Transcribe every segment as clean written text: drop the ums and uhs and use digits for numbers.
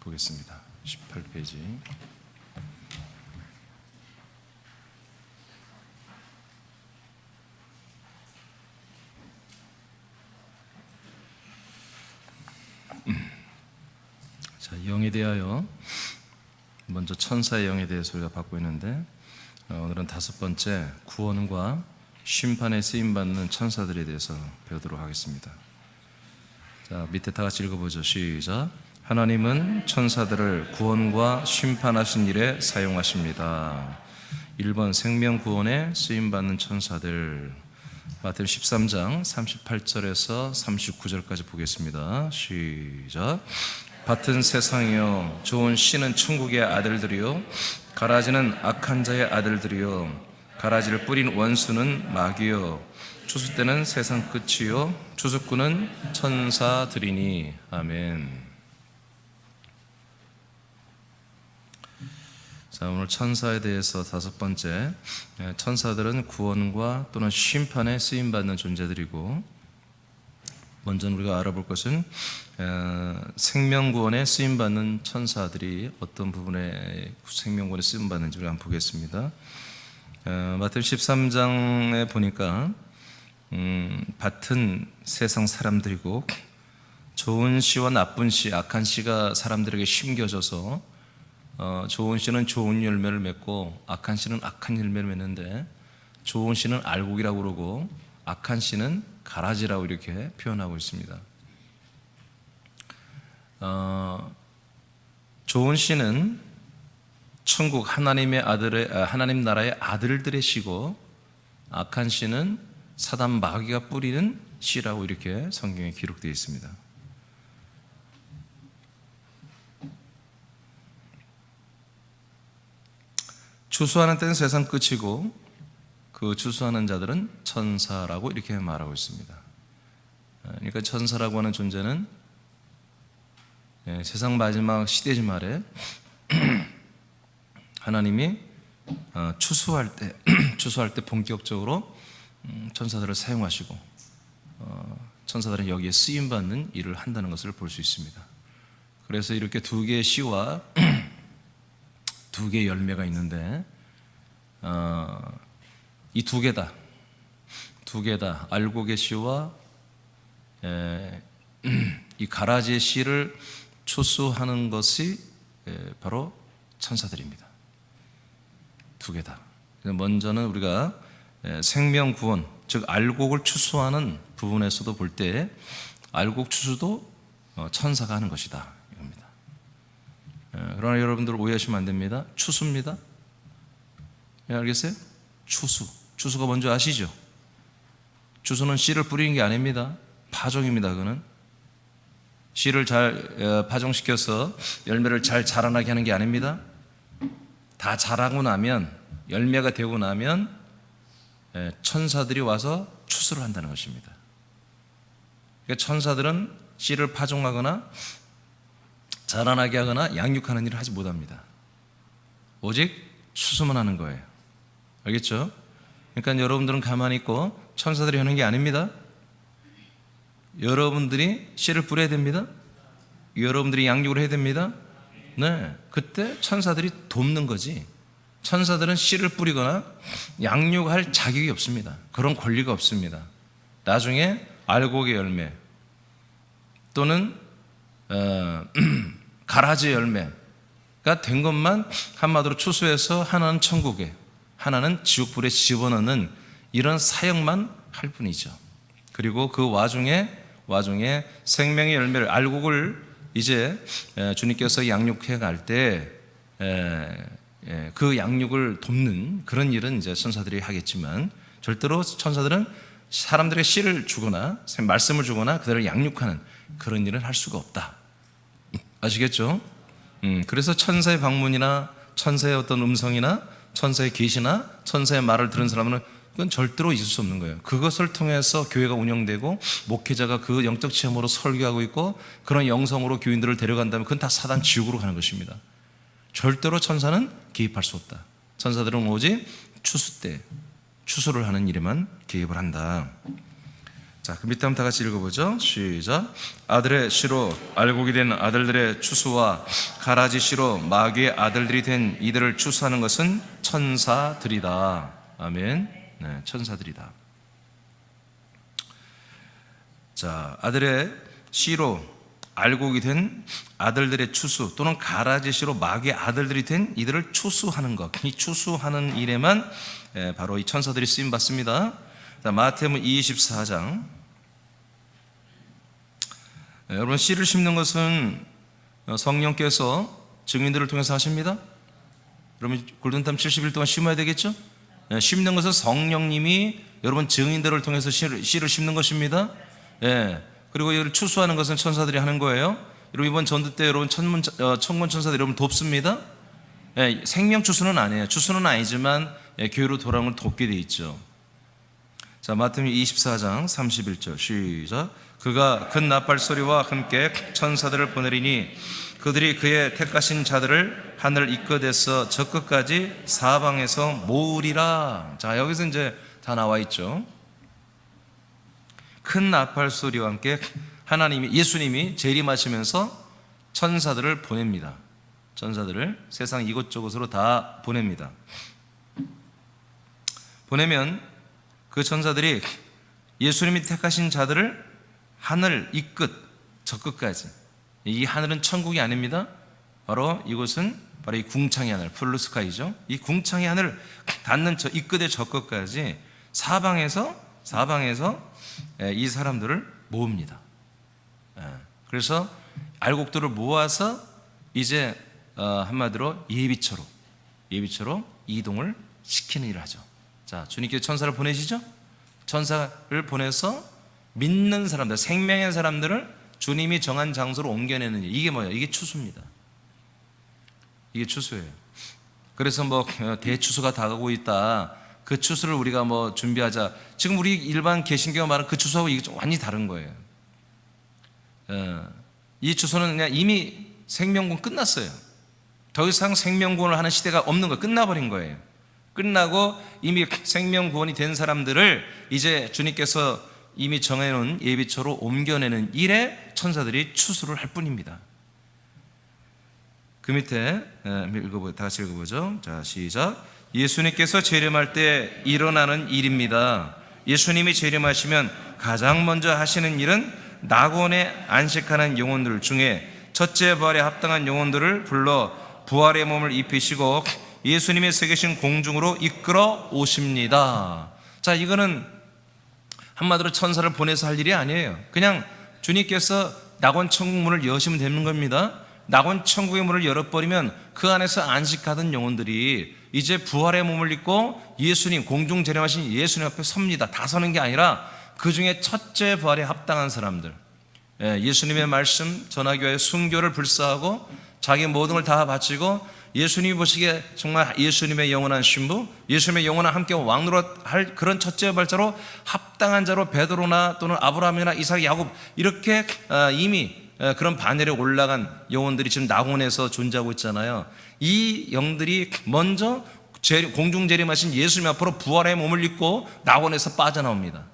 보겠습니다. 18페이지. 자, 영에 대하여 먼저 천사의 영에 대해서 우리가 받고 있는데, 오늘은 다섯 번째 구원과 심판에 쓰임받는 천사들에 대해서 배우도록 하겠습니다. 자, 밑에 다 같이 읽어보죠. 시작. 하나님은 천사들을 구원과 심판하신 일에 사용하십니다. 1번 생명 구원에 쓰임받는 천사들. 마태복음 13장 38절에서 39절까지 보겠습니다. 시작. 밭은 세상이요 좋은 씨는 천국의 아들들이요 가라지는 악한 자의 아들들이요 가라지를 뿌린 원수는 마귀요 추수 때는 세상 끝이요 추수꾼은 천사들이니. 아멘. 자, 오늘 천사에 대해서 다섯 번째, 천사들은 구원과 또는 심판에 쓰임받는 존재들이고, 먼저 우리가 알아볼 것은 생명구원에 쓰임받는 천사들이 어떤 부분에 생명구원에 쓰임받는지 우리가 한번 보겠습니다. 마태복음 13장에 보니까 밭은 세상 사람들이고 좋은 씨와 나쁜 씨, 악한 씨가 사람들에게 심겨져서 좋은 씨는 좋은 열매를 맺고 악한 씨는 악한 열매를 맺는데, 좋은 씨는 알곡이라고 그러고 악한 씨는 가라지라고 이렇게 표현하고 있습니다. 좋은 씨는 천국 하나님 나라의 아들들의 씨고, 악한 씨는 사단 마귀가 뿌리는 씨라고 이렇게 성경에 기록되어 있습니다. 추수하는 때는 세상 끝이고 그 추수하는 자들은 천사라고 이렇게 말하고 있습니다. 그러니까 천사라고 하는 존재는 세상 마지막 시대지 말에 하나님이 추수할 때 본격적으로 천사들을 사용하시고 천사들은 여기에 쓰임받는 일을 한다는 것을 볼 수 있습니다. 그래서 이렇게 두 개의 씨와 두 개의 열매가 있는데, 이 두 개다 알곡의 씨와 이 가라지의 씨를 추수하는 것이 바로 천사들입니다. 두 개다. 먼저는 우리가 생명 구원, 즉 알곡을 추수하는 부분에서도 볼 때 알곡 추수도 천사가 하는 것이다 이겁니다. 그러나 여러분들 오해하시면 안 됩니다. 추수입니다. 알겠어요? 추수가 뭔지 아시죠? 추수는 씨를 뿌리는 게 아닙니다. 파종입니다. 그거는 씨를 잘 파종시켜서 열매를 잘 자라나게 하는 게 아닙니다. 다 자라고 나면, 열매가 되고 나면 천사들이 와서 추수를 한다는 것입니다. 그러니까 천사들은 씨를 파종하거나 자라나게 하거나 양육하는 일을 하지 못합니다. 오직 추수만 하는 거예요. 알겠죠? 그러니까 여러분들은 가만히 있고 천사들이 하는 게 아닙니다. 여러분들이 씨를 뿌려야 됩니다. 여러분들이 양육을 해야 됩니다. 네, 그때 천사들이 돕는 거지, 천사들은 씨를 뿌리거나 양육할 자격이 없습니다. 그런 권리가 없습니다. 나중에 알곡의 열매 또는 가라지 열매가 된 것만 한마디로 추수해서 하나는 천국에, 하나는 지옥불에 집어넣는 이런 사역만 할 뿐이죠. 그리고 그 와중에 생명의 열매를, 알곡을 이제 주님께서 양육해 갈 때 그 양육을 돕는 그런 일은 이제 천사들이 하겠지만, 절대로 천사들은 사람들에게 씨를 주거나 말씀을 주거나 그들을 양육하는 그런 일은 할 수가 없다. 아시겠죠? 그래서 천사의 방문이나 천사의 어떤 음성이나 천사의 계시나 천사의 말을 들은 사람은 그건 절대로 있을 수 없는 거예요. 그것을 통해서 교회가 운영되고 목회자가 그 영적 체험으로 설교하고 있고 그런 영성으로 교인들을 데려간다면 그건 다 사단 지옥으로 가는 것입니다. 절대로 천사는 개입할 수 없다. 천사들은 오직 추수 때 추수를 하는 일에만 개입을 한다. 자, 자, 그 밑에 한번 다 같이 읽어보죠. 시작. 아들의 씨로 알곡이 된 아들들의 추수와 가라지 씨로 마귀의 아들들이 된 이들을 추수하는 것은 천사들이다. 아멘. 네, 천사들이다. 자, 아들의 씨로 알곡이 된 아들들의 추수 또는 가라지 씨로 마귀의 아들들이 된 이들을 추수하는 것, 이 추수하는 일에만 바로 이 천사들이 쓰임 받습니다. 마태복음 24장. 여러분, 씨를 심는 것은 성령께서 증인들을 통해서 하십니다. 여러분, 골든타임 70일 동안 심어야 되겠죠? 심는 것은 성령님이 여러분 증인들을 통해서 씨를 심는 것입니다. 그리고 이를 추수하는 것은 천사들이 하는 거예요. 여러분, 이번 전도 때 여러분 천군 천사들이 여러분 돕습니다. 생명 추수는 아니에요. 추수는 아니지만 교회로 돌아오는 걸 돕게 돼 있죠. 자, 마태복음 24장 31절 시작. 그가 큰 나팔 소리와 함께 천사들을 보내리니 그들이 그의 택하신 자들을 하늘 이끌어서 저 끝까지 사방에서 모으리라. 자, 여기서 이제 다 나와 있죠. 큰 나팔 소리와 함께 예수님이 재림하시면서 천사들을 보냅니다. 천사들을 세상 이곳저곳으로 다 보냅니다. 보내면 그 천사들이 예수님이 택하신 자들을 하늘 이 끝, 저 끝까지, 이 하늘은 천국이 아닙니다. 바로 이곳은 바로 이 궁창의 하늘, 플루스카이죠. 이 궁창의 하늘 닿는 이 끝의 저 끝까지 사방에서 이 사람들을 모읍니다. 그래서 알곡들을 모아서 이제 한마디로 예비처로 이동을 시키는 일을 하죠. 자, 주님께서 천사를 보내시죠? 천사를 보내서 믿는 사람들, 생명의 사람들을 주님이 정한 장소로 옮겨내는 일. 이게 뭐예요? 이게 추수입니다. 이게 추수예요. 그래서 대추수가 다가오고 있다. 그 추수를 우리가 준비하자. 지금 우리 일반 개신교가 말하는 그 추수하고 이게 좀 완전히 다른 거예요. 이 추수는 그냥 이미 생명구원 끝났어요. 더 이상 생명구원을 하는 시대가 없는 거예요. 끝나버린 거예요. 끝나고 이미 생명구원이 된 사람들을 이제 주님께서 이미 정해놓은 예비처로 옮겨내는 일에 천사들이 추수를 할 뿐입니다. 그 밑에 다 같이 읽어보죠. 자, 시작. 예수님께서 재림할 때 일어나는 일입니다. 예수님이 재림하시면 가장 먼저 하시는 일은 낙원에 안식하는 영혼들 중에 첫째 부활에 합당한 영혼들을 불러 부활의 몸을 입히시고 예수님의 서 계신 공중으로 이끌어 오십니다. 자, 이거는 한마디로 천사를 보내서 할 일이 아니에요. 그냥 주님께서 낙원 천국 문을 여시면 되는 겁니다. 낙원 천국의 문을 열어버리면 그 안에서 안식하던 영혼들이 이제 부활의 몸을 입고 예수님, 공중 재림하신 예수님 앞에 섭니다. 다 서는 게 아니라 그 중에 첫째 부활에 합당한 사람들, 예수님의 말씀 전하기 위해 순교를 불사하고 자기 모든 걸 다 바치고 예수님이 보시기에 정말 예수님의 영원한 신부, 예수님의 영원한 함께 왕노릇할 그런 첫째 발자로 합당한 자로 베드로나 또는 아브라함이나 이삭, 야곱 이렇게 이미 그런 반열에 올라간 영혼들이 지금 낙원에서 존재하고 있잖아요. 이 영들이 먼저 공중 재림하신 예수님 앞으로 부활의 몸을 입고 낙원에서 빠져나옵니다.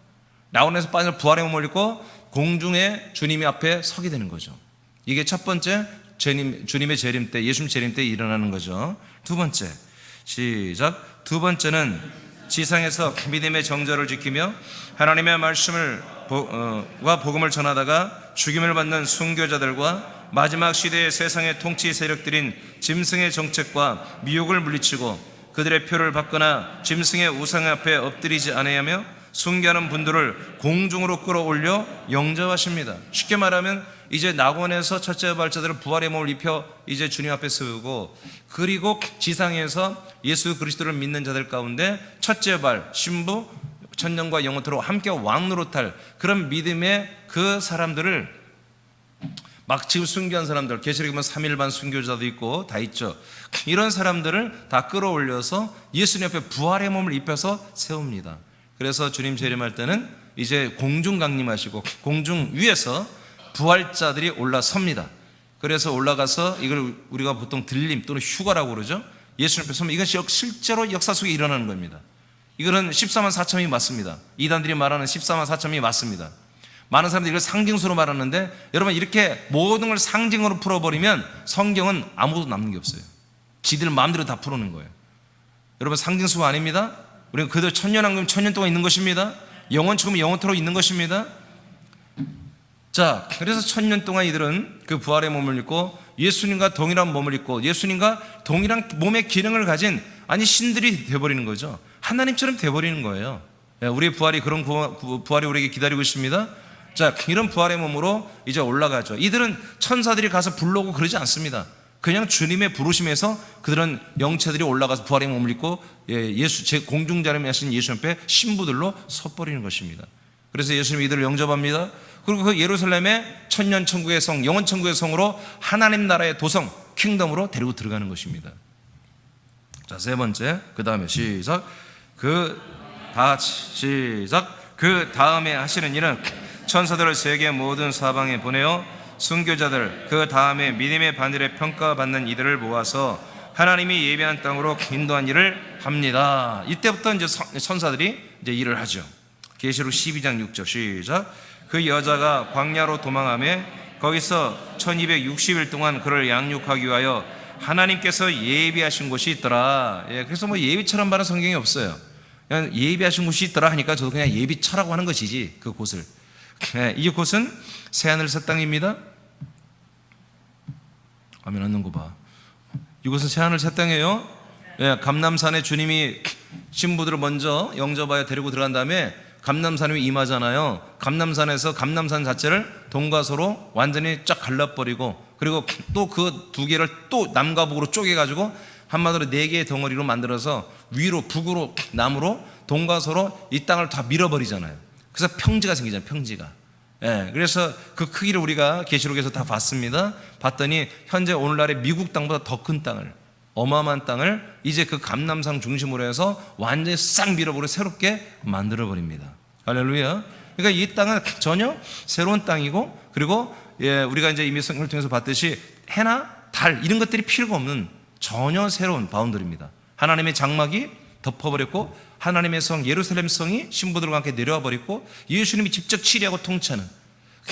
낙원에서 빠져 부활의 몸을 입고 공중에 주님이 앞에 서게 되는 거죠. 이게 첫 번째 주님의 재림 때, 예수님 재림 때 일어나는 거죠. 두 번째, 시작. 두 번째는 지상에서 믿음의 정절을 지키며 하나님의 말씀을 복음을 전하다가 죽임을 받는 순교자들과 마지막 시대의 세상의 통치 세력들인 짐승의 정책과 미혹을 물리치고 그들의 표를 받거나 짐승의 우상 앞에 엎드리지 않아야며 순교하는 분들을 공중으로 끌어올려 영접하십니다. 쉽게 말하면 이제 낙원에서 첫째 발자들을 부활의 몸을 입혀 이제 주님 앞에 세우고, 그리고 지상에서 예수 그리스도를 믿는 자들 가운데 첫째 발 신부 천년과 영원토록 함께 왕노릇할 그런 믿음의 그 사람들을 막 지금 순교한 사람들, 계시록에 보면 3일반 순교자도 있고 다 있죠. 이런 사람들을 다 끌어올려서 예수님 앞에 부활의 몸을 입혀서 세웁니다. 그래서 주님 재림할 때는 이제 공중 강림하시고 공중 위에서 부활자들이 올라섭니다. 그래서 올라가서 이걸 우리가 보통 들림 또는 휴가라고 그러죠. 예수님 앞에 서면 이건 실제로 역사 속에 일어나는 겁니다. 이거는 14만 4천이 맞습니다. 이단들이 말하는 14만 4천이 맞습니다. 많은 사람들이 이걸 상징수로 말하는데, 여러분 이렇게 모든 걸 상징으로 풀어버리면 성경은 아무것도 남는 게 없어요. 지들 마음대로 다 풀어놓는 거예요. 여러분 상징수가 아닙니다. 우리가 그대로 천년왕국이면 천년 동안 있는 것입니다. 영원처럼 영원토록 있는 것입니다. 자, 그래서 천년 동안 이들은 그 부활의 몸을 입고 예수님과 동일한 몸을 입고 예수님과 동일한 몸의 기능을 가진 신들이 되어버리는 거죠. 하나님처럼 되어버리는 거예요. 우리의 부활이 그런 부활이 우리에게 기다리고 있습니다. 자, 이런 부활의 몸으로 이제 올라가죠. 이들은 천사들이 가서 불러오고 그러지 않습니다. 그냥 주님의 부르심에서 그들은 영체들이 올라가서 부활의 몸을 입고 제 공중자림에 하신 예수 앞에 신부들로 섰버리는 것입니다. 그래서 예수님이 이들을 영접합니다. 그리고 그 예루살렘의 천년 천국의 성, 영원 천국의 성으로 하나님 나라의 도성, 킹덤으로 데리고 들어가는 것입니다. 자, 세 번째, 그 다음에 시작. 그 다음에 하시는 일은 천사들을 세계 모든 사방에 보내어 순교자들, 그 다음에 믿음의 반열에 평가받는 이들을 모아서 하나님이 예비한 땅으로 인도한 일을 합니다. 이때부터 이제 천사들이 이제 일을 하죠. 계시록 12장 6절 시작. 그 여자가 광야로 도망하며 거기서 1260일 동안 그를 양육하기 위하여 하나님께서 예비하신 곳이 있더라. 그래서 뭐 예비처럼 말하는 성경이 없어요. 그냥 예비하신 곳이 있더라 하니까 저도 그냥 예비처라고 하는 것이지, 그 곳을. 이 곳은 새하늘 새 땅입니다. 아멘 않는 거 봐. 이곳은 새하늘 새 땅이에요. 감람산에 주님이 신부들을 먼저 영접하여 데리고 들어간 다음에 감람산에 임하잖아요. 감람산에서 감람산 자체를 동과서로 완전히 쫙 갈라버리고, 그리고 또 그 두 개를 또 남과 북으로 쪼개가지고 한마디로 네 개의 덩어리로 만들어서 위로 북으로 남으로 동과서로 이 땅을 다 밀어버리잖아요. 그래서 평지가 생기잖아요. 평지가. 그래서 그 크기를 우리가 계시록에서 다 봤습니다. 봤더니 현재 오늘날의 미국 땅보다 더 큰 땅을, 어마어마한 땅을 이제 그 감람산 중심으로 해서 완전히 싹 밀어버려 새롭게 만들어버립니다. 할렐루야. 그러니까 이 땅은 전혀 새로운 땅이고, 그리고 우리가 이제 이미 성경을 통해서 봤듯이 해나 달 이런 것들이 필요가 없는 전혀 새로운 바운더리입니다. 하나님의 장막이 덮어버렸고, 하나님의 성 예루살렘 성이 신부들과 함께 내려와 버렸고, 예수님이 직접 치리하고 통치하는,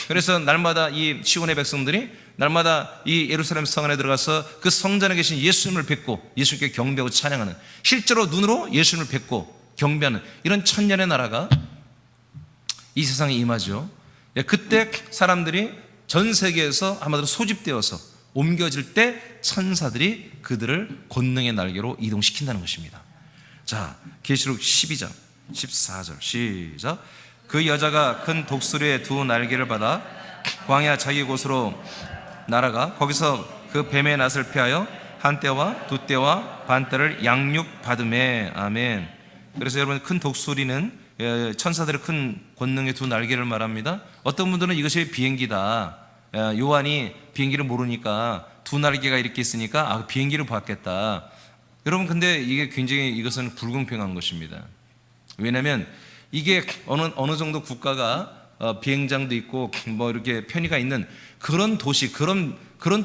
그래서 날마다 이 시온의 백성들이 날마다 이 예루살렘 성 안에 들어가서 그 성전에 계신 예수님을 뵙고 예수님께 경배하고 찬양하는, 실제로 눈으로 예수님을 뵙고 경배하는 이런 천년의 나라가 이 세상에 임하죠. 그때 사람들이 전 세계에서 한마디로 소집되어서 옮겨질 때 천사들이 그들을 권능의 날개로 이동시킨다는 것입니다. 자, 계시록 12장 14절 시작. 그 여자가 큰 독수리의 두 날개를 받아 광야 자기 곳으로 날아가 거기서 그 뱀의 낫을 피하여 한 떼와 두 떼와 반 떼를 양육받으매. 아멘. 그래서 여러분, 큰 독수리는 천사들의 큰 권능의 두 날개를 말합니다. 어떤 분들은 이것이 비행기다, 요한이 비행기를 모르니까 두 날개가 이렇게 있으니까 비행기를 봤겠다. 여러분, 근데 이게 굉장히 이것은 불공평한 것입니다. 왜냐하면 이게 어느 정도 국가가 비행장도 있고 뭐 이렇게 편의가 있는 그런 도시, 그런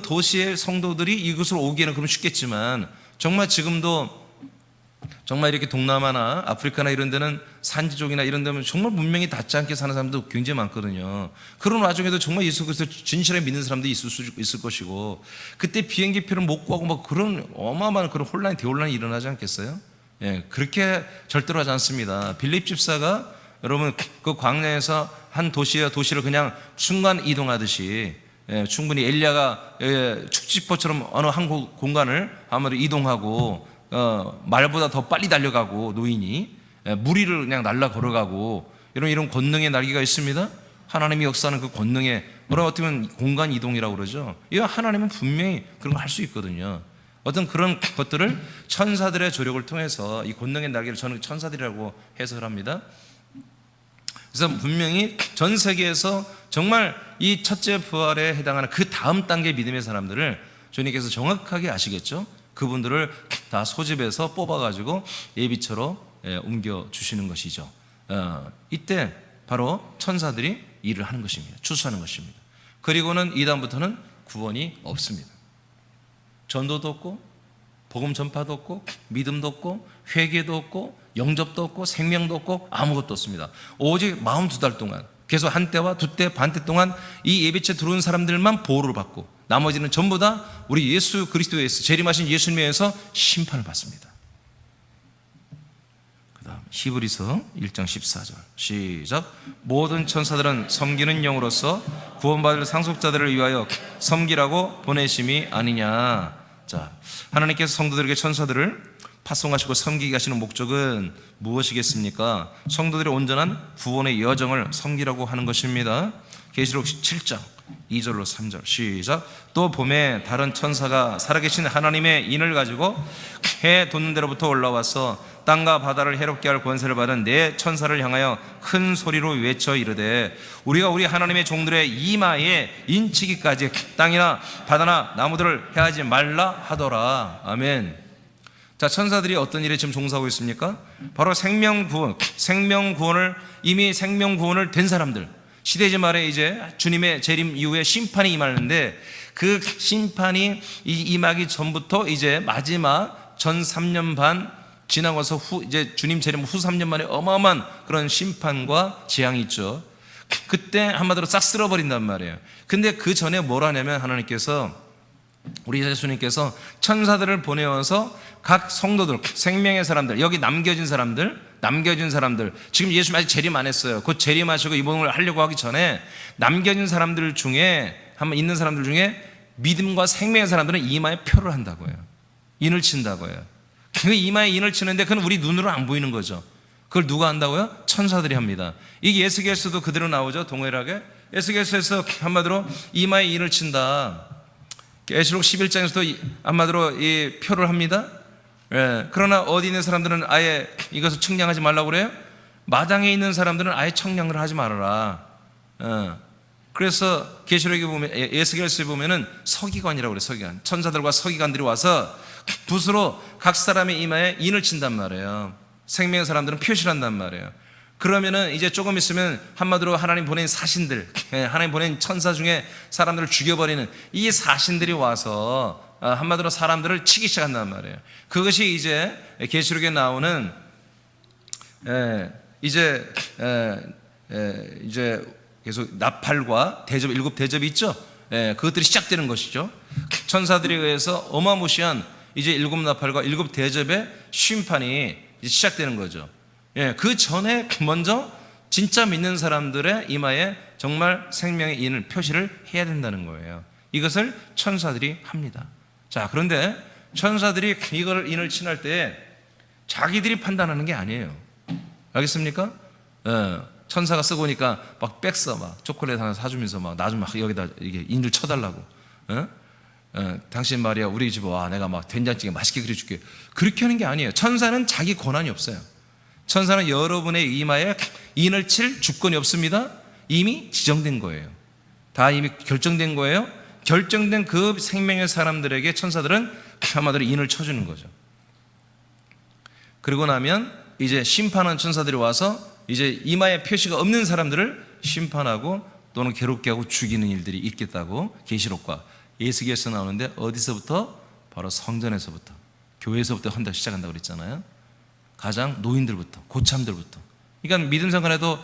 도시의 성도들이 이곳으로 오기에는 그럼 쉽겠지만, 정말 지금도 정말 이렇게 동남아나 아프리카나 이런 데는 산지 쪽이나 이런 데는 정말 문명이 닿지 않게 사는 사람도 굉장히 많거든요. 그런 와중에도 정말 예수 그리스도 진실하게 믿는 사람들이 있을 것이고, 그때 비행기표를 못 구하고 막 그런 어마어마한 그런 혼란이 대혼란이 일어나지 않겠어요? 그렇게 절대로 하지 않습니다. 빌립 집사가 여러분 그 광야에서 한 도시와 도시를 그냥 순간 이동하듯이, 충분히 엘리야가 축지포처럼 어느 한 공간을 아무래도 이동하고, 말보다 더 빨리 달려가고, 노인이 무리를 그냥 날라 걸어가고, 이런 권능의 날개가 있습니다. 하나님이 역사하는 그 권능의, 어떻게 보면 공간 이동이라고 그러죠. 이 하나님은 분명히 그런 걸 할 수 있거든요. 어떤 그런 것들을 천사들의 조력을 통해서, 이 권능의 날개를 저는 천사들이라고 해석을 합니다. 그래서 분명히 전 세계에서 정말 이 첫째 부활에 해당하는 그 다음 단계 믿음의 사람들을 주님께서 정확하게 아시겠죠. 그분들을 다 소집해서 뽑아가지고 예비처로 옮겨주시는 것이죠. 이때 바로 천사들이 일을 하는 것입니다. 추수하는 것입니다. 그리고는 이 다음부터는 구원이 없습니다. 전도도 없고, 복음 전파도 없고, 믿음도 없고, 회개도 없고, 영접도 없고, 생명도 없고, 아무것도 없습니다. 오직 42달 동안 계속 한 때와 두 때, 반 때 동안 이 예배처에 들어온 사람들만 보호를 받고 나머지는 전부 다 우리 예수 그리스도에서 재림하신 예수님에 의해서 심판을 받습니다. 그 다음 히브리서 1장 14절 시작. 모든 천사들은 섬기는 영으로서 구원받을 상속자들을 위하여 섬기라고 보내심이 아니냐. 자, 하나님께서 성도들에게 천사들을 파송하시고 섬기게 하시는 목적은 무엇이겠습니까? 성도들의 온전한 구원의 여정을 섬기라고 하는 것입니다. 계시록 7장 2절로 3절 시작. 또 봄에 다른 천사가 살아계신 하나님의 인을 가지고 해 돋는 데로부터 올라와서 땅과 바다를 해롭게 할 권세를 받은 네 천사를 향하여 큰 소리로 외쳐 이르되 우리가 우리 하나님의 종들의 이마에 인치기까지 땅이나 바다나 나무들을 해하지 말라 하더라. 아멘. 자, 천사들이 어떤 일에 지금 종사하고 있습니까? 바로 생명구원을 이미 생명구원을 된 사람들, 시대지 말에 이제 주님의 재림 이후에 심판이 임하는데 그 심판이 임하기 전부터 이제 마지막 전 3년 반 지나고서 이제 주님 재림 후 3년 만에 어마어마한 그런 심판과 재앙이 있죠. 그때 한마디로 싹 쓸어버린단 말이에요. 근데 그 전에 뭘 하냐면 하나님께서 우리 예수님께서 천사들을 보내어서 각 성도들, 생명의 사람들, 여기 남겨진 사람들 지금 예수님 아직 재림 안 했어요. 곧 재림하시고 이번을 하려고 하기 전에 남겨진 사람들 중에 있는 사람들 중에 믿음과 생명의 사람들은 이마에 표를 한다고요. 인을 친다고요. 그 이마에 인을 치는데 그건 우리 눈으로 안 보이는 거죠. 그걸 누가 한다고요? 천사들이 합니다. 이게 에스겔서도 그대로 나오죠. 동일하게 에스겔서에서 한마디로 이마에 인을 친다. 계시록 11장에서도 한마디로 이 표를 합니다. 예, 그러나 어디 있는 사람들은 아예 이것을 측량하지 말라고 그래요. 마당에 있는 사람들은 아예 측량을 하지 말아라. 그래서 계시록에 보면 에스겔서에 보면은 서기관이라고 그래요. 서기관, 천사들과 서기관들이 와서 붓으로 각 사람의 이마에 인을 친단 말이에요. 생명의 사람들은 표시를 한단 말이에요. 그러면은 이제 조금 있으면 한마디로 하나님 보낸 사신들, 하나님 보낸 천사 중에 사람들을 죽여버리는 이 사신들이 와서 한마디로 사람들을 치기 시작한단 말이에요. 그것이 이제 계시록에 나오는 이제 계속 나팔과 대접, 일곱 대접이 있죠. 그것들이 시작되는 것이죠. 천사들에 의해서 어마무시한 이제 일곱 나팔과 일곱 대접의 심판이 이제 시작되는 거죠. 그 전에 먼저 진짜 믿는 사람들의 이마에 정말 생명의 인을 표시를 해야 된다는 거예요. 이것을 천사들이 합니다. 자, 그런데 천사들이 이걸 인을 친할 때 자기들이 판단하는 게 아니에요. 알겠습니까? 천사가 쓰고 오니까 막 빽서 막 초콜릿 하나 사주면서 막 나 좀 여기다 이게 인을 쳐달라고. 당신 말이야 우리 집 와 내가 막 된장찌개 맛있게 그려줄게. 그렇게 하는 게 아니에요. 천사는 자기 권한이 없어요. 천사는 여러분의 이마에 인을 칠 주권이 없습니다. 이미 지정된 거예요. 다 이미 결정된 거예요. 결정된 그 생명의 사람들에게 천사들은 한마디로 인을 쳐주는 거죠. 그리고 나면 이제 심판한 천사들이 와서 이제 이마에 표시가 없는 사람들을 심판하고 또는 괴롭게 하고 죽이는 일들이 있겠다고 계시록과 에스겔에서 나오는데 어디서부터? 바로 성전에서부터, 교회에서부터 한다 시작한다고 그랬잖아요. 가장 노인들부터, 고참들부터. 그러니까 믿음 생활에도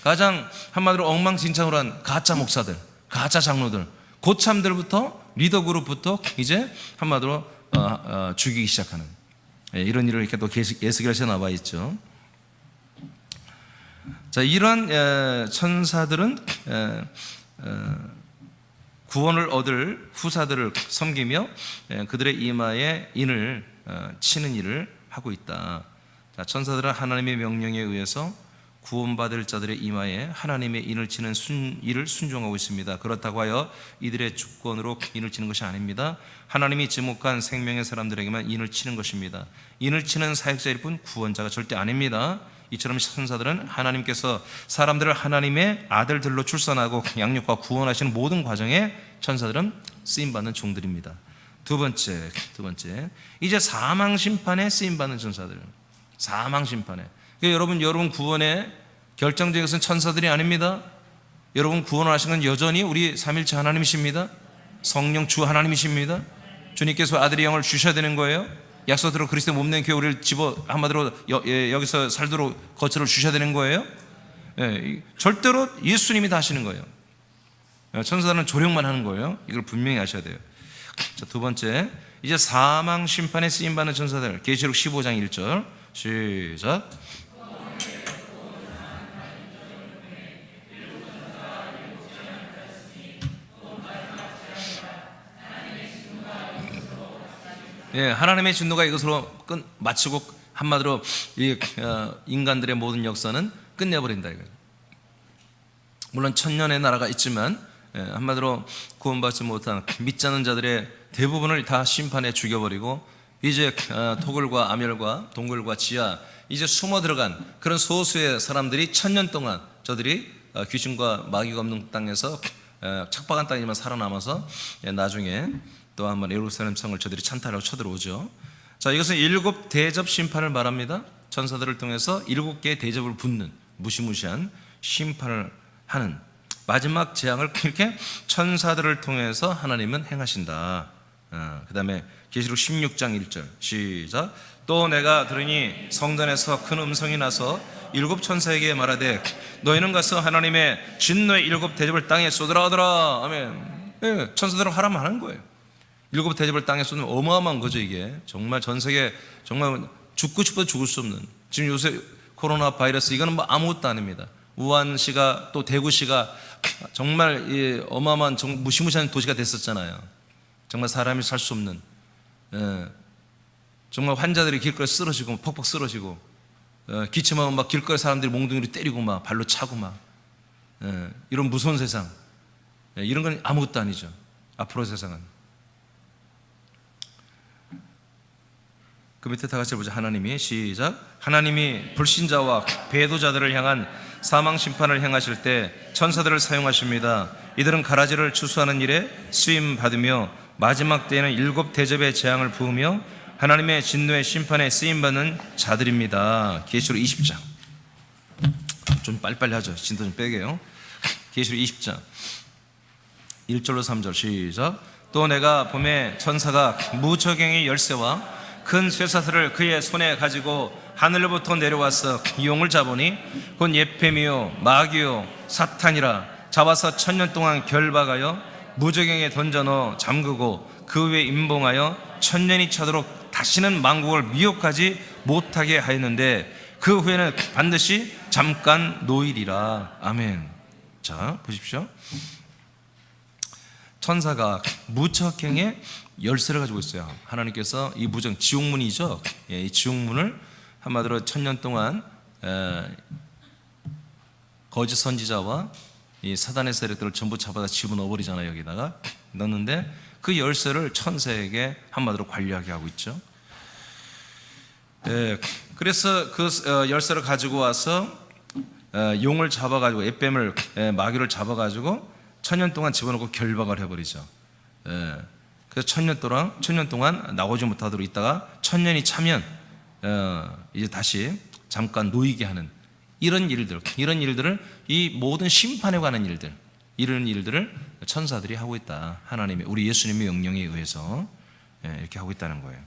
가장 한마디로 엉망진창으로 한 가짜 목사들, 가짜 장로들, 고참들부터 리더 그룹부터 이제 한마디로 죽이기 시작하는 이런 일을 이렇게 또 에스겔에서 나와 있죠. 자, 이러한 천사들은 구원을 얻을 후사들을 섬기며 그들의 이마에 인을 치는 일을 하고 있다. 자, 천사들은 하나님의 명령에 의해서 구원받을 자들의 이마에 하나님의 인을 치는 일을 순종하고 있습니다. 그렇다고 하여 이들의 주권으로 인을 치는 것이 아닙니다. 하나님이 지목한 생명의 사람들에게만 인을 치는 것입니다. 인을 치는 사역자일 뿐 구원자가 절대 아닙니다. 이처럼 천사들은 하나님께서 사람들을 하나님의 아들들로 출산하고 양육과 구원하시는 모든 과정에 천사들은 쓰임받는 종들입니다. 두 번째, 이제 사망 심판에 쓰임받는 천사들. 사망 심판에. 그러니까 여러분 구원의 결정적인 것은 천사들이 아닙니다. 여러분 구원을 하신 건 여전히 우리 삼일체 하나님이십니다. 성령 주 하나님이십니다. 주님께서 아들의 영을 주셔야 되는 거예요. 약속대로 그리스도 몸된 교회 우리를 집어 한마디로 여기서 살도록 거처를 주셔야 되는 거예요. 절대로 예수님이 다 하시는 거예요. 천사들은 조력만 하는 거예요. 이걸 분명히 아셔야 돼요. 자, 두 번째, 이제 사망 심판에 쓰임받는 천사들, 계시록 15장 1절 시작. 하나님의 진노가 이것으로 마치고 한마디로 인간들의 모든 역사는 끝내버린다 이거예요. 물론 천년의 나라가 있지만 한마디로 구원받지 못한 믿지 않는 자들의 대부분을 다 심판에 죽여버리고 이제 토굴과 아멸과 동굴과 지하 이제 숨어 들어간 그런 소수의 사람들이 천년 동안 저들이 귀신과 마귀가 없는 땅에서 척박한 땅이지만 살아남아서 나중에 또 한번 예루살렘 성을 저들이 찬탈하고 쳐들어오죠. 자, 이것은 7 대접 심판을 말합니다. 천사들을 통해서 7개의 대접을 붙는 무시무시한 심판을 하는 마지막 재앙을 이렇게 천사들을 통해서 하나님은 행하신다. 그 다음에 계시록 16장 1절 시작. 또 내가 들으니 성전에서 큰 음성이 나서 7 천사에게 말하되 너희는 가서 하나님의 진노의 7 대접을 땅에 쏟으라 하더라. 아멘. 천사들은 하라면 하는 거예요. 7 대접을 땅에 쏟으면 어마어마한 거죠. 이게 정말 전 세계 정말 죽고 싶어도 죽을 수 없는, 지금 요새 코로나 바이러스 이거는 뭐 아무것도 아닙니다. 우한시가 또 대구시가 정말 어마어마한 무시무시한 도시가 됐었잖아요. 정말 사람이 살 수 없는, 정말 환자들이 길거리에 쓰러지고 퍽퍽 쓰러지고, 기침하면 막 길거리 사람들이 몽둥이로 때리고 막 발로 차고 막, 이런 무서운 세상, 이런 건 아무것도 아니죠. 앞으로 세상은. 그 밑에 다 같이 보자. 하나님이 시작. 하나님이 불신자와 배도자들을 향한 사망 심판을 행하실 때 천사들을 사용하십니다. 이들은 가라지를 추수하는 일에 쓰임 받으며 마지막 때에는 7 대접의 재앙을 부으며 하나님의 진노의 심판에 쓰임 받는 자들입니다. 계시록 20장. 좀 빨리빨리 하죠. 진도 좀 빼게요. 계시록 20장 1절로 3절 시작. 또 내가 봄에 천사가 무저갱의 열쇠와 큰 쇠사슬을 그의 손에 가지고 하늘로부터 내려와서 용을 잡으니 곧 예페미요 마귀요 사탄이라 잡아서 1000년 동안 결박하여 무저갱에 던져 넣어 잠그고 그 위에 임봉하여 1000년이 차도록 다시는 만국을 미혹하지 못하게 하였는데 그 후에는 반드시 잠깐 노일이라. 아멘. 자, 보십시오. 천사가 무척행의 열쇠를 가지고 있어요. 하나님께서 이 무정, 지옥문이죠. 이 지옥문을 한마디로 1000년 동안 거짓 선지자와 이 사단의 세력들을 전부 잡아다 집어넣어버리잖아요. 여기다가 넣는데 그 열쇠를 천사에게 한마디로 관리하게 하고 있죠. 그래서 그 열쇠를 가지고 와서 용을 잡아가지고 에뱀을 마귀를 잡아가지고 1000년 동안 집어넣고 결박을 해버리죠. 그래서 1000년 동안 나오지 못하도록 있다가 1000년이 차면 이제 다시 잠깐 놓이게 하는 이런 일들을 이 모든 심판에 관한 일들, 이런 일들을 천사들이 하고 있다. 하나님의, 우리 예수님의 명령에 의해서 이렇게 하고 있다는 거예요.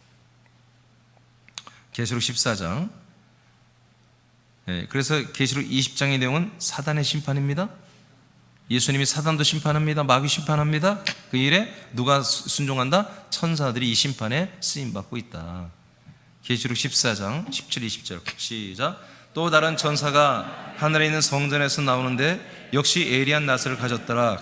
계시록 14장. 그래서 계시록 20장의 내용은 사단의 심판입니다. 예수님이 사단도 심판합니다. 마귀 심판합니다. 그 일에 누가 순종한다? 천사들이 이 심판에 쓰임받고 있다. 계시록 14장 17, 20절 시작. 또 다른 천사가 하늘에 있는 성전에서 나오는데 역시 예리한 낫을 가졌더라.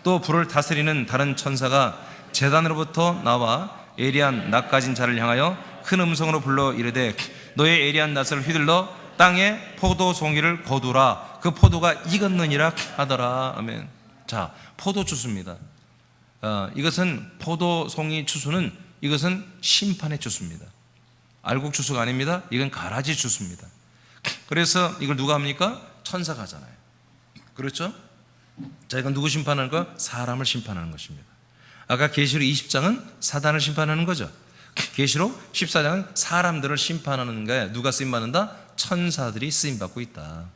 또 불을 다스리는 다른 천사가 제단으로부터 나와 예리한 낫 가진 자를 향하여 큰 음성으로 불러 이르되 너의 예리한 낫을 휘둘러 땅에 포도 송이를 거두라. 그 포도가 익었느니라 하더라. 아멘. 자, 포도 주스입니다. 이것은 포도 송이 주스는 이것은 심판의 주스입니다. 알곡 주스가 아닙니다. 이건 가라지 주스입니다. 그래서 이걸 누가 합니까? 천사가 하잖아요. 그렇죠? 자, 이건 누구 심판하는 거? 사람을 심판하는 것입니다. 아까 계시록 20장은 사단을 심판하는 거죠. 계시록 14장은 사람들을 심판하는 거에 누가 쓰임받는다? 천사들이 쓰임받고 있다.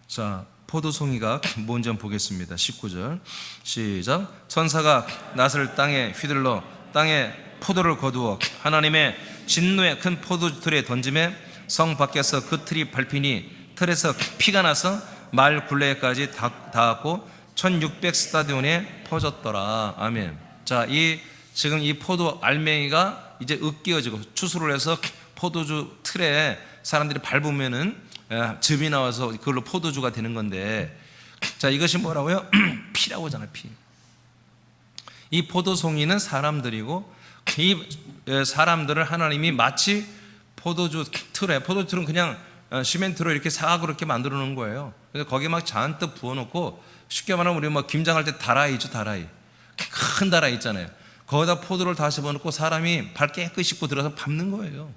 자, 포도송이가 뭔지 한번 보겠습니다. 19절 시작. 천사가 낫을 땅에 휘둘러 땅에 포도를 거두어 하나님의 진노의 큰 포도틀에 던짐에 성 밖에서 그 틀이 밟히니 틀에서 피가 나서 마을 굴레까지 닿았고 1600 스타디온에 퍼졌더라. 아멘. 자, 지금 이 포도 알맹이가 이제 으깨어지고 추수를 해서 포도주 틀에 사람들이 밟으면은 즙이 나와서 그걸로 포도주가 되는 건데, 자, 이것이 뭐라고요? 피라고 하잖아요. 피. 이 포도송이는 사람들이고, 이 사람들을 하나님이 마치 포도주 틀은 그냥 시멘트로 이렇게 사각으로 이렇게 만들어 놓은 거예요. 그래서 거기에 막 잔뜩 부어놓고, 쉽게 말하면 우리 뭐 김장할 때 다라이죠, 다라이. 큰 다라이 있잖아요. 거기다 포도를 다 집어넣고 사람이 발 깨끗이 씻고 들어서 밟는 거예요.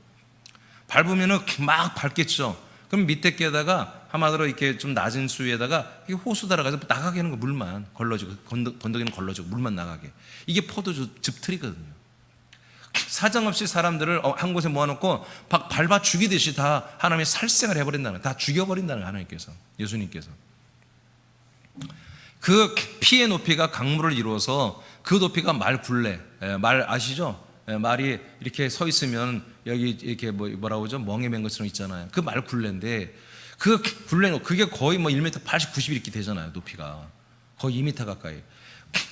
밟으면은 막 밟겠죠. 그럼 밑에 게다가 한마디로 이렇게 좀 낮은 수위에다가 호수 달아가서 나가게 하는 거, 물만 걸러지고, 건더기는 걸러지고 물만 나가게. 이게 포도주 즙틀이거든요. 사정없이 사람들을 한 곳에 모아놓고 막 밟아 죽이듯이 다 하나님이 살생을 해버린다는, 다 죽여버린다는, 하나님께서, 예수님께서. 그 피의 높이가 강물을 이루어서 그 높이가 말 굴레, 말 아시죠? 말이 이렇게 서 있으면 여기 이렇게 뭐라고 하죠? 멍에 맨 것처럼 있잖아요. 그 말 굴레인데, 그 굴레 그게 거의 뭐 1m 80, 90 이렇게 되잖아요. 높이가 거의 2m 가까이.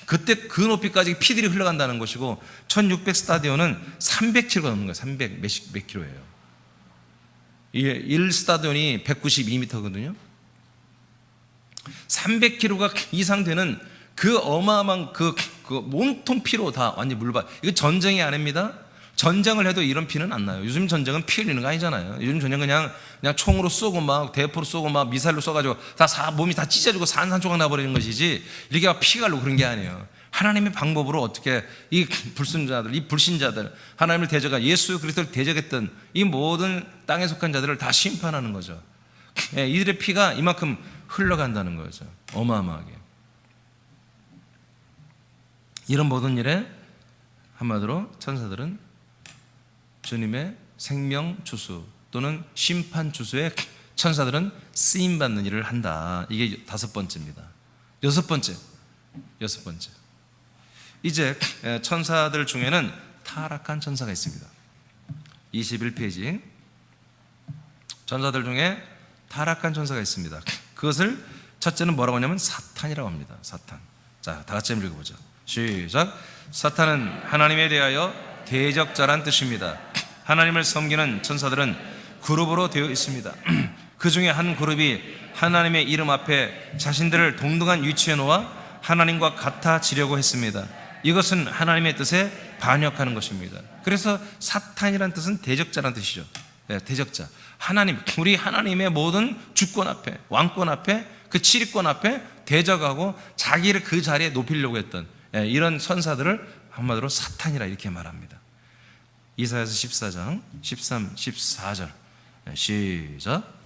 그때 그 높이까지 피들이 흘러간다는 것이고, 1600 스타디온은 300km가 넘는 거예요. 300 몇 킬로예요. 1 스타디온이 192m거든요. 300km가 이상 되는 그 어마어마한 그 몸통 피로 다 완전 물받. 이거 전쟁이 아닙니다. 전쟁을 해도 이런 피는 안 나요. 요즘 전쟁은 피 흘리는 거 아니잖아요. 요즘 전쟁은 그냥 총으로 쏘고 막 대포로 쏘고 막 미사일로 쏘가지고 몸이 다 찢어지고 산산조각 나버리는 것이지, 이렇게 막 피가 나고 그런 게 아니에요. 하나님의 방법으로 어떻게 이 불순자들, 이 불신자들, 하나님을 대적한, 예수 그리스도를 대적했던 이 모든 땅에 속한 자들을 다 심판하는 거죠. 이들의 피가 이만큼 흘러간다는 거죠. 어마어마하게. 이런 모든 일에 한마디로 천사들은 주님의 생명 주수 또는 심판 주수에 천사들은 쓰임 받는 일을 한다. 이게 5번째입니다. 여섯 번째. 이제 천사들 중에는 타락한 천사가 있습니다. 21페이지. 천사들 중에 타락한 천사가 있습니다. 그것을 첫째는 뭐라고 하냐면 사탄이라고 합니다. 사탄. 자, 다 같이 한번 읽어보죠. 시작. 사탄은 하나님에 대하여 대적자란 뜻입니다. 하나님을 섬기는 천사들은 그룹으로 되어 있습니다. 그 중에 한 그룹이 하나님의 이름 앞에 자신들을 동등한 위치에 놓아 하나님과 같아지려고 했습니다. 이것은 하나님의 뜻에 반역하는 것입니다. 그래서 사탄이란 뜻은 대적자란 뜻이죠. 대적자. 하나님, 우리 하나님의 모든 주권 앞에, 왕권 앞에, 그 치리권 앞에 대적하고 자기를 그 자리에 높이려고 했던 이런 천사들을 한마디로 사탄이라 이렇게 말합니다. 이사야서 14장 13, 14절 시작.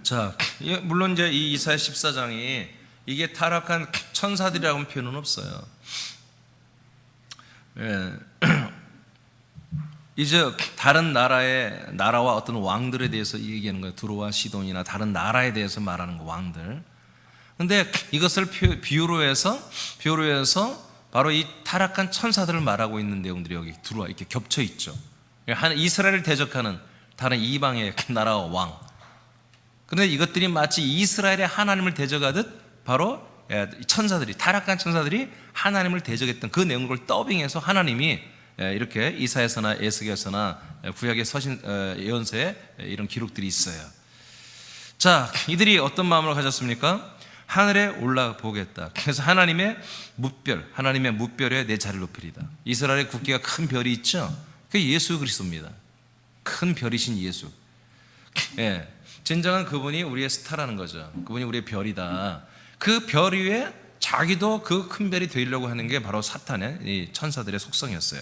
자, 물론 이제 이 이사야 14장이 이게 타락한 천사들이라고는 표현은 없어요. 이제 다른 나라와 어떤 왕들에 대해서 얘기하는 거예요. 두로와 시돈이나 다른 나라에 대해서 말하는 거, 왕들. 근데 이것을 비유로 해서 바로 이 타락한 천사들을 말하고 있는 내용들이 여기 들어와 이렇게 겹쳐 있죠. 이스라엘을 대적하는 다른 이방의 나라와 왕. 그런데 이것들이 마치 이스라엘의 하나님을 대적하듯 바로 천사들이, 타락한 천사들이 하나님을 대적했던 그 내용을 더빙해서 하나님이 이렇게 이사야서나 에스겔서나 구약의 서신 예언서에 이런 기록들이 있어요. 자, 이들이 어떤 마음을 가졌습니까? 하늘에 올라보겠다. 그래서 하나님의 무별에 내 자리를 높이리다. 이스라엘의 국기가 큰 별이 있죠. 그게 예수 그리스도입니다. 큰 별이신 예수. 진정한 그분이 우리의 스타라는 거죠. 그분이 우리의 별이다. 그 별 위에 자기도 그 큰 별이 되려고 하는 게 바로 사탄의 이 천사들의 속성이었어요.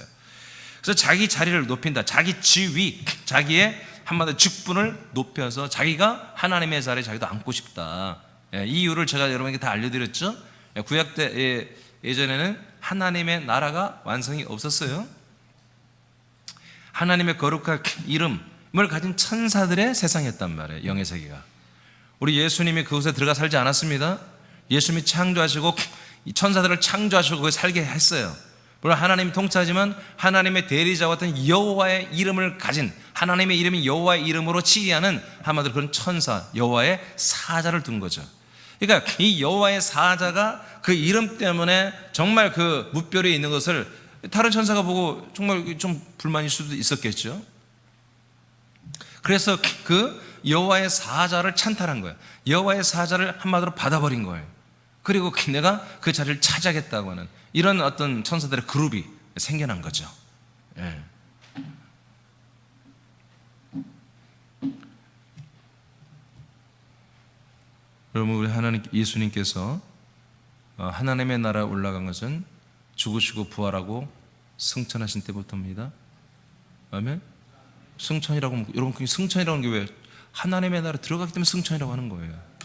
그래서 자기 자리를 높인다. 자기 지위, 자기의 한마디로 직분을 높여서 자기가 하나님의 자리에 자기도 앉고 싶다. 이 이유를 제가 여러분에게 다 알려드렸죠. 구약 때 예전에는 하나님의 나라가 완성이 없었어요. 하나님의 거룩한 이름, 가진 천사들의 세상이었단 말이에요. 영의 세계가. 우리 예수님이 그곳에 들어가 살지 않았습니다. 예수님이 창조하시고 이 천사들을 창조하시고 거기 살게 했어요. 물론 하나님이 통치하지만 하나님의 대리자와 같은 여호와의 이름을 가진, 하나님의 이름이 여호와의 이름으로 치기하는 한마디로 그런 천사, 여호와의 사자를 둔 거죠. 그러니까 이 여호와의 사자가 그 이름 때문에 정말 그 무별에 있는 것을 다른 천사가 보고 정말 좀 불만일 수도 있었겠죠. 그래서 그 여호와의 사자를 찬탈한 거예요. 여호와의 사자를 한마디로 받아버린 거예요. 그리고 내가 그 자리를 차지하겠다고 하는 이런 어떤 천사들의 그룹이 생겨난 거죠. 예. 여러분, 우리 하나님 예수님께서 하나님의 나라에 올라간 것은 죽으시고 부활하고 승천하신 때부터입니다. 아멘. 승천이라고 하면, 여러분, 승천이라는 게 왜 하나님의 나라에 들어가기 때문에 승천이라고 하는 거예요.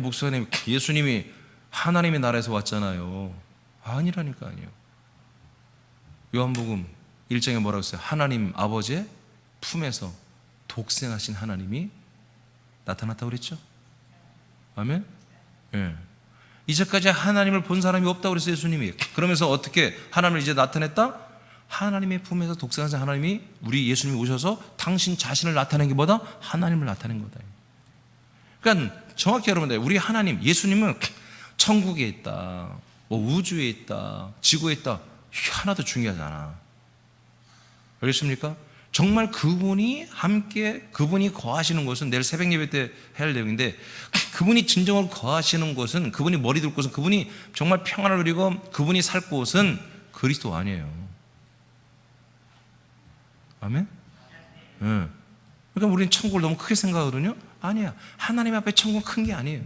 목사님, 예수님이 하나님의 나라에서 왔잖아요. 아니라니까요. 요한복음 1장에 뭐라고 했어요? 하나님 아버지의 품에서 독생하신 하나님이 나타났다고 그랬죠? 아멘? 예. 이제까지 하나님을 본 사람이 없다고 그랬어요, 예수님이. 그러면서 어떻게 하나님을 이제 나타냈다? 하나님의 품에서 독생하신 하나님이, 우리 예수님이 오셔서 당신 자신을 나타낸 게 뭐다? 하나님을 나타낸 거다. 그러니까 정확히 여러분들, 우리 하나님, 예수님은 천국에 있다, 뭐 우주에 있다, 지구에 있다, 하나도 중요하지 않아. 알겠습니까? 정말 그분이 함께, 그분이 거하시는 곳은 내일 새벽 예배 때 해야 할 내용인데, 그분이 진정으로 거하시는 곳은, 그분이 머리 둘 곳은, 그분이 정말 평안을 누리고 그분이 살 곳은 그리스도 아니에요. 아멘? 네. 그러니까 우리는 천국을 너무 크게 생각하거든요. 아니야. 하나님 앞에 천국은 큰 게 아니에요.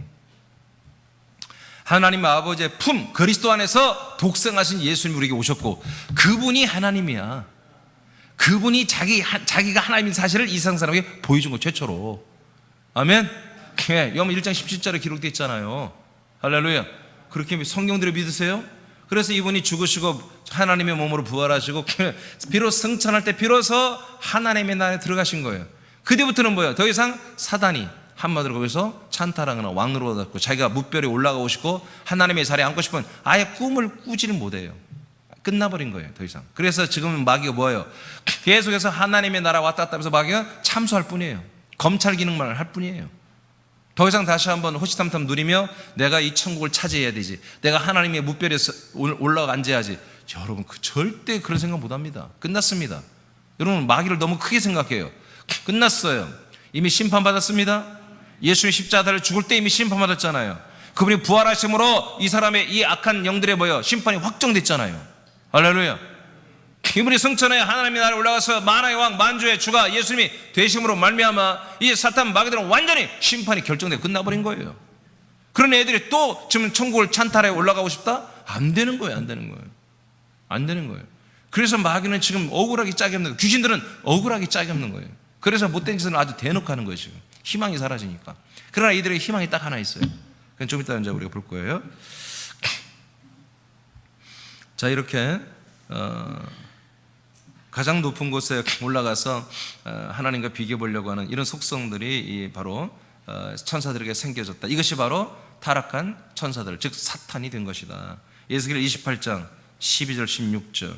하나님 아버지의 품, 그리스도 안에서 독생하신 예수님이 우리에게 오셨고, 그분이 하나님이야. 그분이 자기가 하나님인 사실을 이 세상 사람에게 보여준 거, 최초로. 아멘? 요한복음 1장 17절에 기록되어 있잖아요. 할렐루야. 그렇게 성경대로 믿으세요? 그래서 이분이 죽으시고 하나님의 몸으로 부활하시고 비로소 승천할 때 비로소 하나님의 나라에 들어가신 거예요. 그때부터는 뭐예요? 더 이상 사단이 한마디로 거기서 찬탈하거나 왕으로 받았고, 자기가 무별에 올라가고 싶고 하나님의 자리에 앉고 싶은 아예 꿈을 꾸지를 못해요. 끝나버린 거예요, 더 이상. 그래서 지금은 마귀가 뭐예요? 계속해서 하나님의 나라 왔다 갔다 하면서 마귀가 참수할 뿐이에요. 검찰 기능만 할 뿐이에요. 더 이상 다시 한번 호시탐탐 누리며 내가 이 천국을 차지해야 되지, 내가 하나님의 무별에 올라가 앉아야지. 여러분, 절대 그런 생각 못합니다. 끝났습니다. 여러분, 마귀를 너무 크게 생각해요. 끝났어요. 이미 심판받았습니다. 예수님 십자가를 죽을 때 이미 심판받았잖아요. 그분이 부활하심으로 이 사람의 이 악한 영들의 심판이 확정됐잖아요. 할렐루야. 이분이 승천해 하나님의 나라에 올라가서 만왕의 왕, 만주의 주가 예수님이 되심으로 말미암아 이 사탄 마귀들은 완전히 심판이 결정되고 끝나버린 거예요. 그런 애들이 또 지금 천국을 찬탈해 올라가고 싶다? 안 되는 거예요. 안 되는 거예요. 안 되는 거예요. 그래서 마귀는 지금 억울하게 짝이 없는 거예요. 귀신들은 억울하게 짝이 없는 거예요. 그래서 못된 짓은 아주 대놓고 하는 거예요. 지금 희망이 사라지니까. 그러나 이들의 희망이 딱 하나 있어요. 그건 좀 이따 이제 우리가 볼 거예요. 자, 이렇게 가장 높은 곳에 올라가서 하나님과 비교 보려고 하는 이런 속성들이 바로 천사들에게 생겨졌다. 이것이 바로 타락한 천사들, 즉 사탄이 된 것이다. 에스겔 28장 12절 16절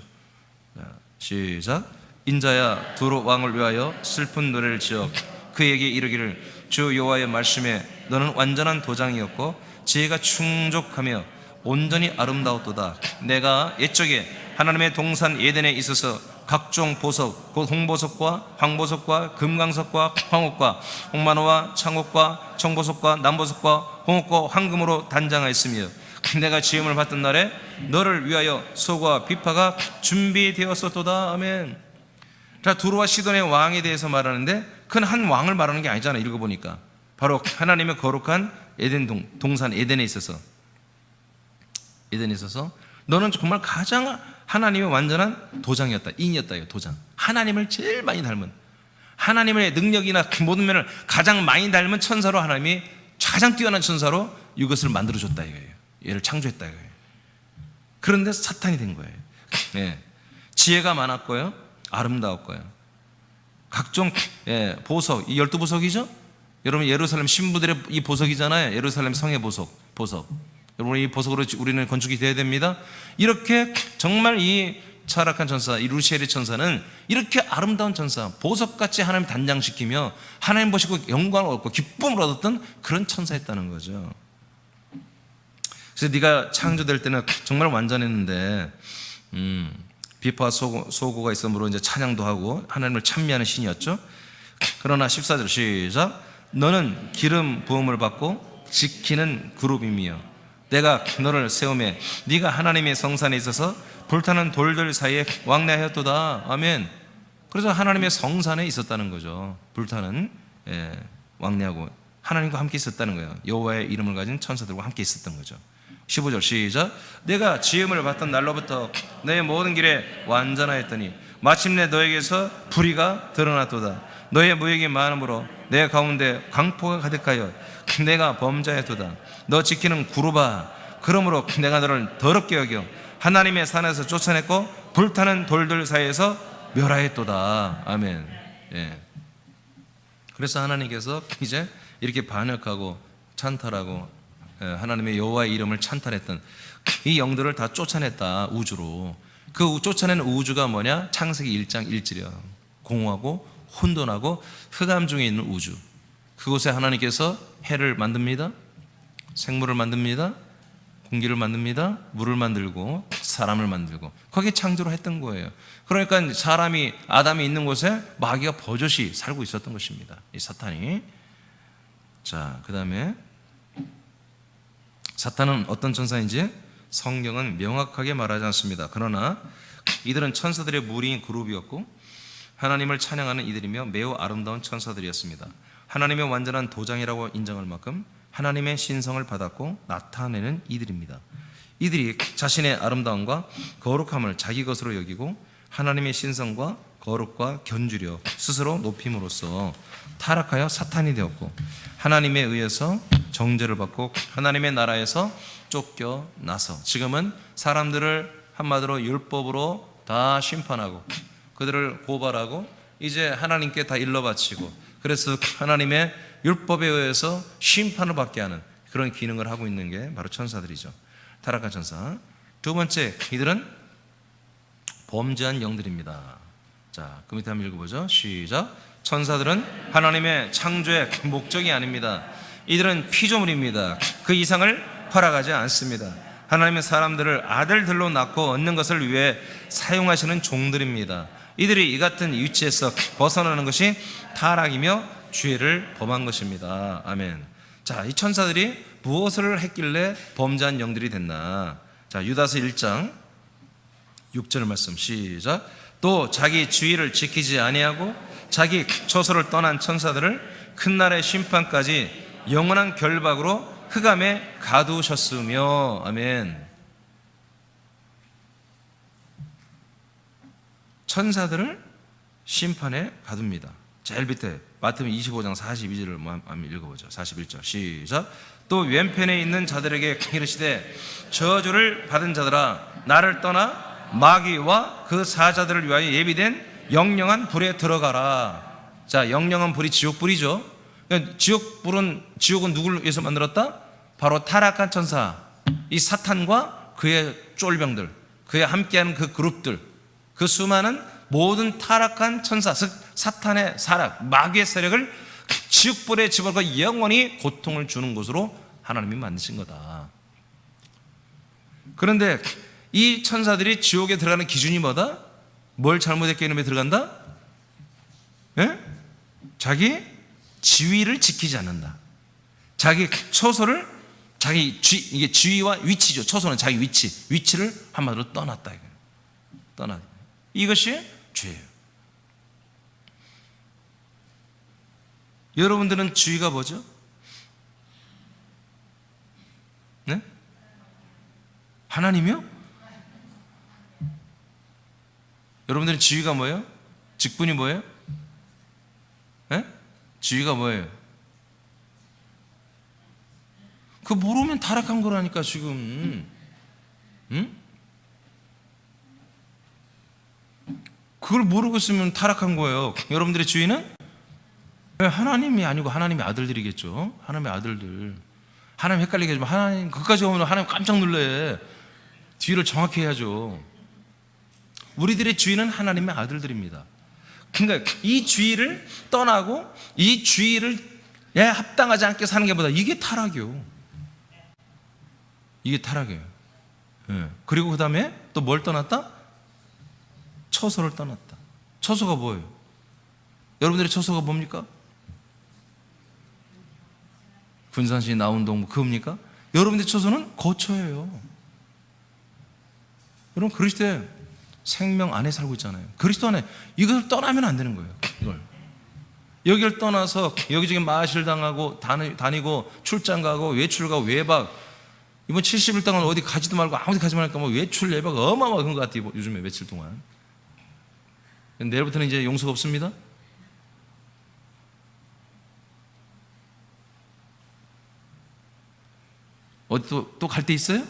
시작. 인자야, 두로 왕을 위하여 슬픈 노래를 지어 그에게 이르기를, 주 여호와의 말씀에 너는 완전한 도장이었고 지혜가 충족하며 온전히 아름다웠도다. 내가 옛적에 하나님의 동산 에덴에 있어서 각종 보석, 곧 홍보석과 황보석과 금강석과 황옥과 홍만호와 창옥과 청보석과 남보석과 홍옥과 황금으로 단장하였으며, 내가 지음을 받던 날에 너를 위하여 소과 비파가 준비되었었도다. 아멘. 자, 두로와 시돈의 왕에 대해서 말하는데 큰 한 왕을 말하는 게 아니잖아요. 읽어보니까 바로 하나님의 거룩한 에덴 동산 에덴에 있어서 너는 정말 가장 하나님의 완전한 도장이었다. 인이었다. 도장. 하나님을 제일 많이 닮은, 하나님의 능력이나 모든 면을 가장 많이 닮은 천사로, 하나님이 가장 뛰어난 천사로 이것을 만들어줬다 이거예요. 얘를 창조했다 이거예요. 그런데 사탄이 된 거예요. 네. 지혜가 많았고요, 아름다울 거예요. 각종 보석, 이 12보석이죠? 여러분 예루살렘 신부들의 이 보석이잖아요. 예루살렘 성의 보석. 여러분 이 보석으로 우리는 건축이 되어야 됩니다. 이렇게 정말 이 타락한 천사, 이 루시엘의 천사는 이렇게 아름다운 천사, 보석같이 하나님 단장시키며 하나님 보시고 영광을 얻고 기쁨을 얻었던 그런 천사였다는 거죠. 그래서 네가 창조될 때는 정말 완전했는데 비파와 소고가 있으므로 이제 찬양도 하고 하나님을 찬미하는 신이었죠. 그러나 14절 시작. 너는 기름 부음을 받고 지키는 그룹이며 내가 너를 세우매 네가 하나님의 성산에 있어서 불타는 돌들 사이에 왕래하였도다. 아멘. 그래서 하나님의 성산에 있었다는 거죠. 불타는 왕래하고 하나님과 함께 있었다는 거예요. 여호와의 이름을 가진 천사들과 함께 있었던 거죠. 15절 시작. 내가 지음을 받던 날로부터 너의 모든 길에 완전하였더니 마침내 너에게서 불의가 드러났도다. 너의 무역이 많음으로 내 가운데 강포가 가득하여 내가 범죄하였도다. 너 지키는 구루바 그러므로 내가 너를 더럽게 여겨 하나님의 산에서 쫓아냈고 불타는 돌들 사이에서 멸하였도다. 아멘. 그래서 하나님께서 이제 이렇게 반역하고 찬탈하고 하나님의 여호와의 이름을 찬탈했던 이 영들을 다 쫓아냈다. 우주로. 그 쫓아낸 우주가 뭐냐? 창세기 1장 1절이야. 공허하고 혼돈하고 흑암 중에 있는 우주. 그곳에 하나님께서 해를 만듭니다. 생물을 만듭니다. 공기를 만듭니다. 물을 만들고 사람을 만들고 거기에 창조를 했던 거예요. 그러니까 아담이 있는 곳에 마귀가 버젓이 살고 있었던 것입니다. 이 사탄이. 자, 그 다음에 사탄은 어떤 천사인지 성경은 명확하게 말하지 않습니다. 그러나 이들은 천사들의 무리인 그룹이었고 하나님을 찬양하는 이들이며 매우 아름다운 천사들이었습니다. 하나님의 완전한 도장이라고 인정할 만큼 하나님의 신성을 받았고 나타내는 이들입니다. 이들이 자신의 아름다움과 거룩함을 자기 것으로 여기고 하나님의 신성과 거룩과 견주려 스스로 높임으로써 타락하여 사탄이 되었고 하나님에 의해서 정죄를 받고 하나님의 나라에서 쫓겨나서 지금은 사람들을 한마디로 율법으로 다 심판하고 그들을 고발하고 이제 하나님께 다 일러바치고 그래서 하나님의 율법에 의해서 심판을 받게 하는 그런 기능을 하고 있는 게 바로 천사들이죠. 타락한 천사. 두 번째, 이들은 범죄한 영들입니다. 자, 그 밑에 한번 읽어보죠. 시작. 천사들은 하나님의 창조의 목적이 아닙니다. 이들은 피조물입니다. 그 이상을 허락하지 않습니다. 하나님은 사람들을 아들들로 낳고 얻는 것을 위해 사용하시는 종들입니다. 이들이 이 같은 위치에서 벗어나는 것이 타락이며 죄를 범한 것입니다. 아멘. 자, 이 천사들이 무엇을 했길래 범죄한 영들이 됐나? 자, 유다서 1장 6절 말씀 시작. 또 자기 주의를 지키지 아니하고 자기 처소를 떠난 천사들을 큰 날의 심판까지 영원한 결박으로 흑암에 가두셨으며. 아멘. 천사들을 심판에 가둡니다. 제일 밑에 마태복음 25장 42절을 한번 읽어보죠. 41절 시작. 또 왼편에 있는 자들에게 이르시되 저주를 받은 자들아 나를 떠나 마귀와 그 사자들을 위하여 예비된 영영한 불에 들어가라. 자, 영영한 불이 지옥불이죠. 그러니까 지옥은 누구를 위해서 만들었다? 바로 타락한 천사, 이 사탄과 그의 쫄병들, 그의 함께하는 그 그룹들, 그 수많은 모든 타락한 천사, 즉 사탄의 사락, 마귀의 세력을 지옥불에 집어넣고 영원히 고통을 주는 곳으로 하나님이 만드신 거다. 그런데 이 천사들이 지옥에 들어가는 기준이 뭐다? 뭘 잘못했기 때문에 들어간다? 자기 지위를 지키지 않는다. 자기 처소를 이게 지위와 위치죠. 처소는 자기 위치를 한마디로 떠났다. 이것이 죄예요. 여러분들은 지위가 뭐죠? 네? 하나님이요? 여러분들은 지위가 뭐예요? 직분이 뭐예요? 네? 지위가 뭐예요? 그 모르면 타락한 거라니까 지금. 응? 그걸 모르고 있으면 타락한 거예요. 여러분들의 주인은 하나님이 아니고 하나님의 아들들이겠죠. 하나님의 아들들. 하나님 헷갈리게 하지만 하나님 그까지 오면 하나님 깜짝 놀래. 뒤를 정확히 해야죠. 우리들의 주인은 하나님의 아들들입니다. 그러니까 이 주의를 떠나고 이 주의를 합당하지 않게 사는 게 보다 이게 타락이요. 이게 타락이에요. 그리고 그 다음에 또 뭘 떠났다? 처소를 떠났다. 처소가 뭐예요? 여러분들의 처소가 뭡니까? 군산시 나운동 그겁니까? 여러분들의 처소는 거처예요. 여러분 그리스도의 생명 안에 살고 있잖아요. 그리스도 안에 이걸 떠나면 안 되는 거예요. 이걸 여기를 떠나서 여기저기 마실 당하고 다니고 출장 가고 외출 가고 외박 이번 70일 동안 어디 가지도 말고 아무데 가지 말까 뭐 외출 외박 어마어마한 것 같아요. 요즘에 며칠 동안. 내일부터는 이제 용서가 없습니다. 어디 또 갈 데 있어요?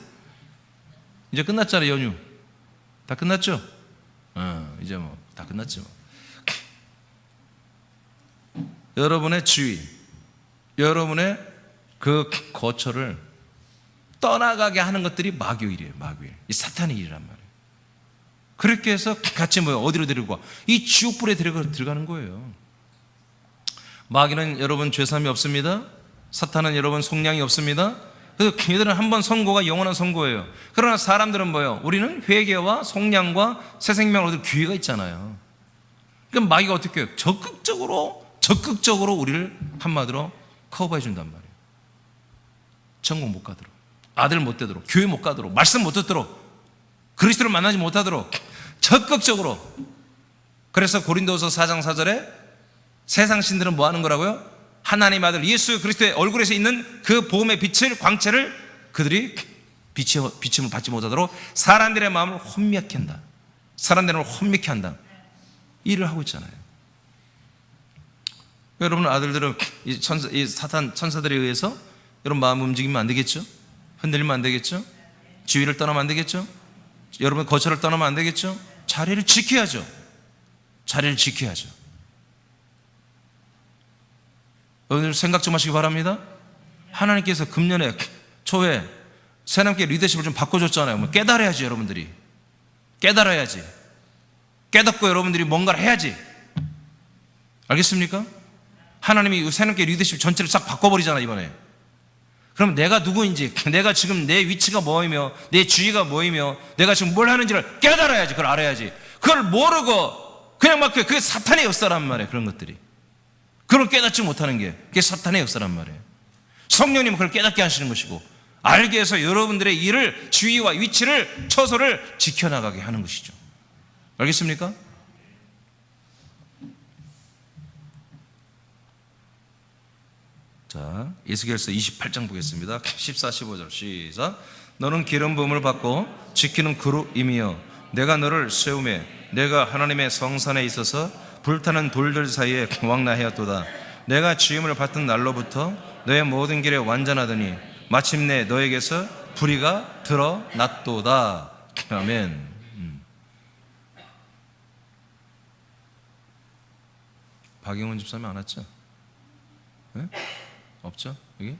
이제 끝났잖아요. 연휴 다 끝났죠? 이제 뭐 다 끝났죠. 여러분의 주의, 여러분의 그 거처를 떠나가게 하는 것들이 마귀일이에요. 마귀일. 이 사탄의 일이란 말이에요. 그렇게 해서 같이 어디로 데리고 가? 이 지옥불에 들어가는 거예요. 마귀는 여러분 죄삼이 없습니다. 사탄은 여러분 속량이 없습니다. 그래서 걔들은 한번 선고가 영원한 선고예요. 그러나 사람들은 뭐예요? 우리는 회개와 속량과 새 생명을 얻을 기회가 있잖아요. 그럼 마귀가 어떻게 해요? 적극적으로 우리를 한마디로 커버해 준단 말이에요. 천국 못 가도록, 아들 못 되도록, 교회 못 가도록, 말씀 못 듣도록, 그리스도를 만나지 못하도록 적극적으로. 그래서 고린도서 4장 4절에 세상 신들은 뭐 하는 거라고요? 하나님 아들 예수 그리스도의 얼굴에서 있는 그 복음의 빛을, 광채를 그들이 비침을 받지 못하도록 사람들의 마음을 혼미하게 한다. 사람들의 마음을 혼미케 한다. 일을 하고 있잖아요. 여러분 아들들은 이 사탄 천사들에 의해서 여러분 마음 움직이면 안 되겠죠? 흔들리면 안 되겠죠? 지위를 떠나면 안 되겠죠? 여러분 거처를 떠나면 안 되겠죠? 자리를 지켜야죠. 자리를 지켜야죠. 여러분들 생각 좀 하시기 바랍니다. 하나님께서 금년에 초에 새남께 리더십을 좀 바꿔줬잖아요. 깨달아야지. 여러분들이 깨달아야지. 깨닫고 여러분들이 뭔가를 해야지. 알겠습니까? 하나님이 새남께 리더십 전체를 싹 바꿔버리잖아 이번에. 그럼 내가 누구인지, 내가 지금 내 위치가 뭐이며 내 주의가 뭐이며 내가 지금 뭘 하는지를 깨달아야지. 그걸 알아야지. 그걸 모르고 그냥 막 그게 사탄의 역사란 말이에요. 그런 것들이 그걸 깨닫지 못하는 게 그게 사탄의 역사란 말이에요. 성령님은 그걸 깨닫게 하시는 것이고 알게 해서 여러분들의 일을, 주의와 위치를, 처소를 지켜나가게 하는 것이죠. 알겠습니까? 자, 에스겔서 28장 보겠습니다. 14, 15절 시작. 너는 기름 부음을 받고 지키는 그룹이며 내가 너를 세우매 내가 하나님의 성산에 있어서 불타는 돌들 사이에 왕래하였도다. 내가 지음을 받던 날로부터 너의 모든 길에 완전하더니 마침내 너에게서 불의가 드러났도다. 아멘. 박영훈 집사님 안 왔죠? 네? 없죠? 여기?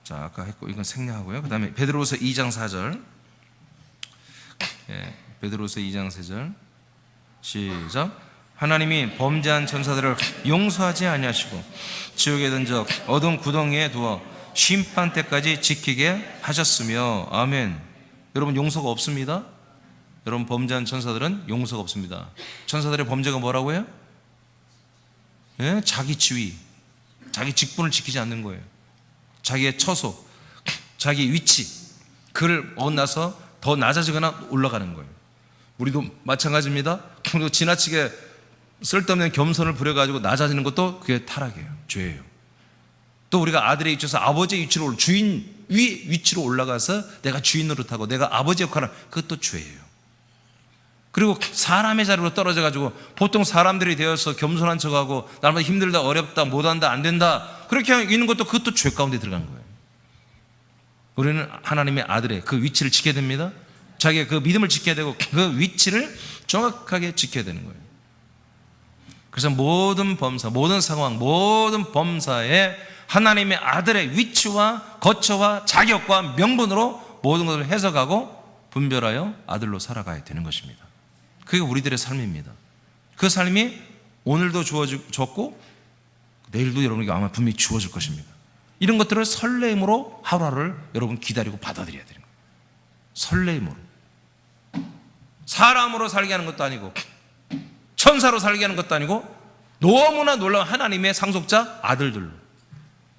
자, 아까 했고 이건 생략하고요. 그 다음에 베드로서 2장 4절. 베드로서 2장 4절 시작. 하나님이 범죄한 천사들을 용서하지 아니하시고 지옥에 던져 어두운 구덩이에 두어 심판 때까지 지키게 하셨으며. 아멘. 여러분 용서가 없습니다. 여러분 범죄한 천사들은 용서가 없습니다. 천사들의 범죄가 뭐라고요? 자기 지위, 자기 직분을 지키지 않는 거예요. 자기의 처소, 자기 위치, 그를 어긋나서 더 낮아지거나 올라가는 거예요. 우리도 마찬가지입니다. 우리도 지나치게 쓸데없는 겸손을 부려가지고 낮아지는 것도 그게 타락이에요. 죄예요. 또 우리가 아들의 위치에서 아버지의 위치로, 주인 위치로 올라가서 내가 주인 노릇하고 내가 아버지 역할을, 그것도 죄예요. 그리고 사람의 자리로 떨어져 가지고 보통 사람들이 되어서 겸손한 척하고 날마다 힘들다, 어렵다, 못한다, 안 된다 그렇게 있는 것도 그것도 죄 가운데 들어간 거예요. 우리는 하나님의 아들의 그 위치를 지켜야 됩니다. 자기의 그 믿음을 지켜야 되고 그 위치를 정확하게 지켜야 되는 거예요. 그래서 모든 범사, 모든 상황, 모든 범사에 하나님의 아들의 위치와 거처와 자격과 명분으로 모든 것을 해석하고 분별하여 아들로 살아가야 되는 것입니다. 그게 우리들의 삶입니다. 그 삶이 오늘도 주어졌고 내일도 여러분에게 아마 분명히 주어질 것입니다. 이런 것들을 설레임으로 하루하루를 여러분 기다리고 받아들여야 되는 거예요. 설레임으로. 사람으로 살게 하는 것도 아니고 천사로 살게 하는 것도 아니고 너무나 놀라운 하나님의 상속자 아들들로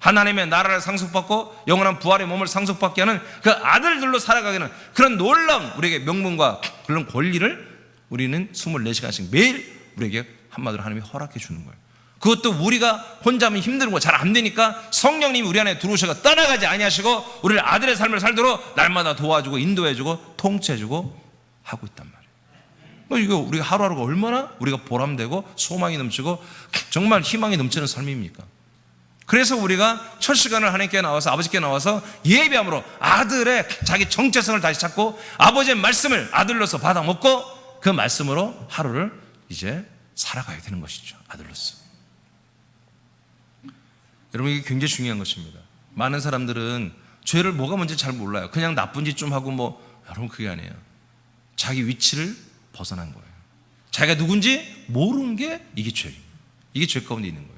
하나님의 나라를 상속받고 영원한 부활의 몸을 상속받게 하는 그 아들들로 살아가게 하는 그런 놀라운 우리에게 명분과 그런 권리를 우리는 24시간씩 매일 우리에게 한마디로 하나님이 허락해 주는 거예요. 그것도 우리가 혼자 하면 힘든 거 잘 안 되니까 성령님이 우리 안에 들어오셔서 떠나가지 아니하시고 우리를 아들의 삶을 살도록 날마다 도와주고 인도해주고 통치해주고 하고 있단 말이에요. 이거 우리가 하루하루가 얼마나 우리가 보람되고 소망이 넘치고 정말 희망이 넘치는 삶입니까? 그래서 우리가 첫 시간을 하나님께 나와서 아버지께 나와서 예배함으로 아들의 자기 정체성을 다시 찾고 아버지의 말씀을 아들로서 받아 먹고 그 말씀으로 하루를 이제 살아가야 되는 것이죠. 아들로서. 여러분 이게 굉장히 중요한 것입니다. 많은 사람들은 죄를 뭐가 뭔지 잘 몰라요. 그냥 나쁜 짓 좀 하고 여러분 그게 아니에요. 자기 위치를 벗어난 거예요. 자기가 누군지 모르는 게 이게 죄예요. 이게 죄 가운데 있는 거예요.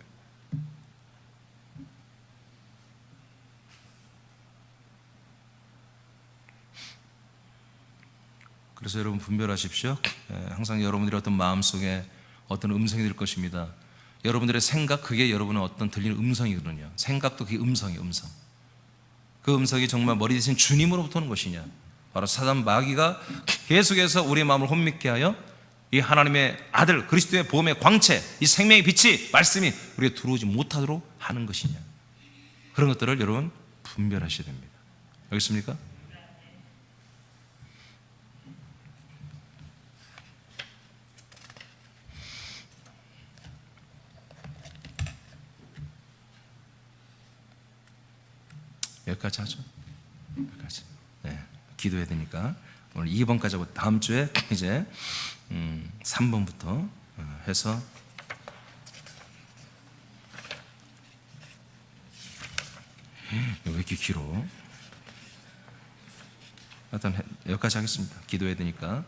그래서 여러분 분별하십시오. 항상 여러분들의 어떤 마음속에 어떤 음성이 들 것입니다. 여러분들의 생각, 그게 여러분의 어떤 들리는 음성이거든요. 생각도 그게 음성이에요. 음성. 그 음성이 정말 머리 대신 주님으로부터 오는 것이냐, 바로 사단 마귀가 계속해서 우리의 마음을 혼미케 하여 이 하나님의 아들 그리스도의 보험의 광채, 이 생명의 빛이 말씀이 우리에 들어오지 못하도록 하는 것이냐, 그런 것들을 여러분 분별하셔야 됩니다. 알겠습니까? 여기까지 하죠. 여기까지. 네, 기도해야 되니까 오늘 2번까지 하고 다음 주에 이제 3번부터 해서 왜 이렇게 길어? 하여튼 여기까지 하겠습니다. 기도해야 되니까.